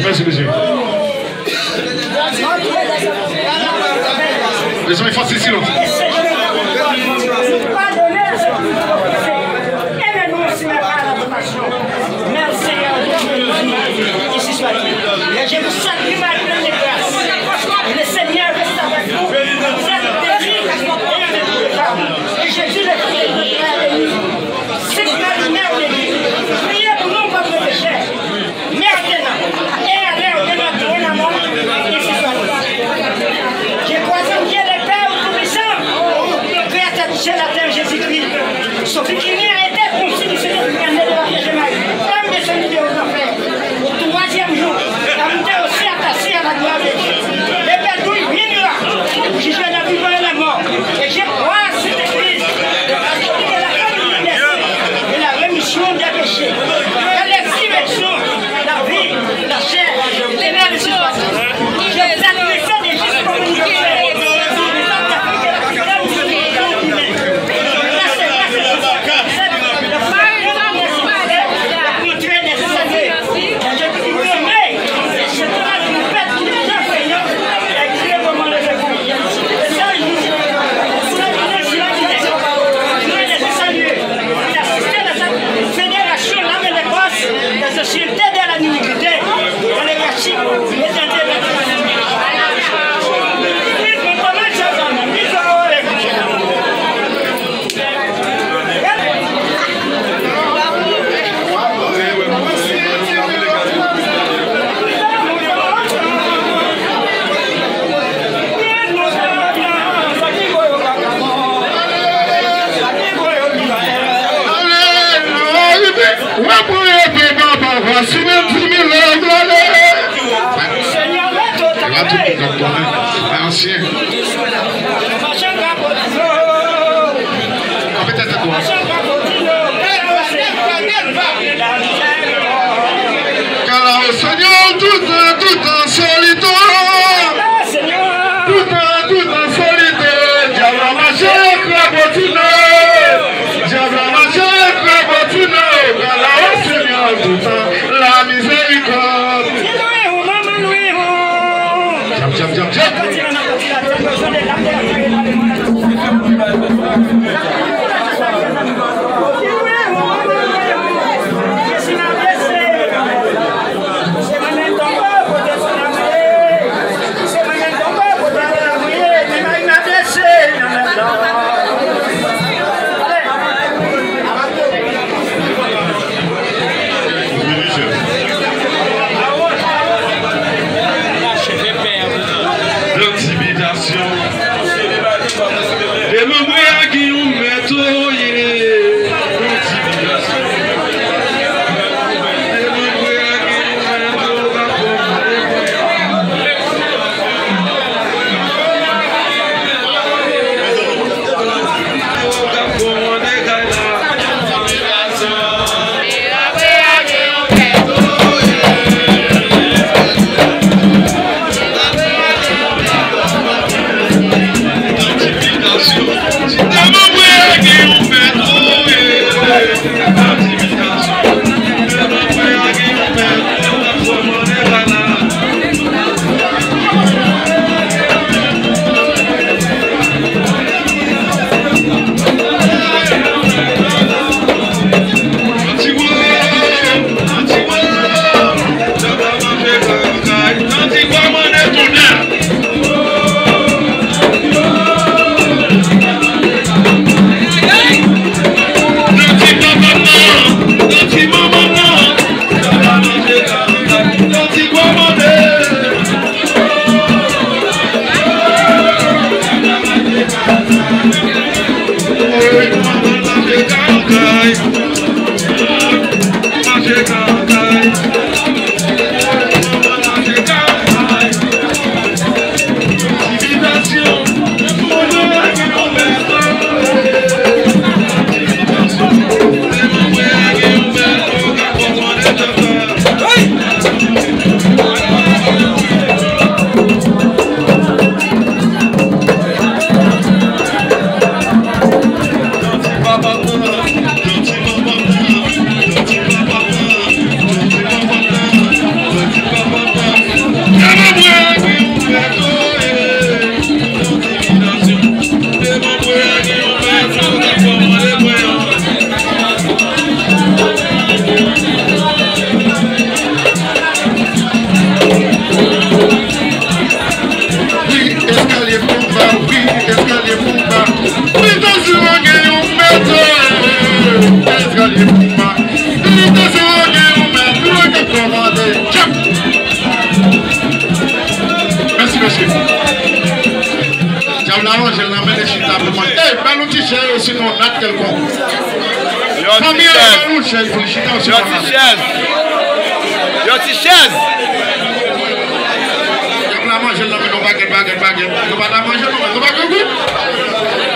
Merci, monsieur. Les hommes, ils font silence. Merci, ici soit-il. Je vous salue, ma pleine de grâce. Le Seigneur reste avec vous. Vous êtes terrible et Jésus le Christ est c'est ma lumière de Dieu. Priez pour nous, votre péché. Maintenant, et à l'heure de notre amour, ici soit-il. J'ai croisé un Dieu de paix tout-puissant, créateur du ciel, la terre, Jésus-Christ. Sophie qui vient a été conçue du Seigneur du Canada de la Vierge Marie. Femme descendue de aux enfers. Au troisième jour, la montagne aussi attachée à la gloire de Dieu. Les pédouilles viendra. Je suis la vivant et la mort. Et je crois à cette église de la famille des saints et la rémission des péchés. Elle est si méchante, la vie, la chair, l'énergie de ce passage. Je vous admets des justes comme une Ancien. Car au Seigneur, tout en solitude, tout en solitude, diable a marché, crabotino, diable a marché, crabotino, car au Seigneur, tout en la Merci, monsieur. Diablaro, je l'emmène ici tablement. Eh, Balou Tiché, sinon on a quelconque. Famille, Balou, je félicite aussi. Yo, Tichèze. Diablaro, je l'emmène au baguette. Tu vas la manger, non, au baguette.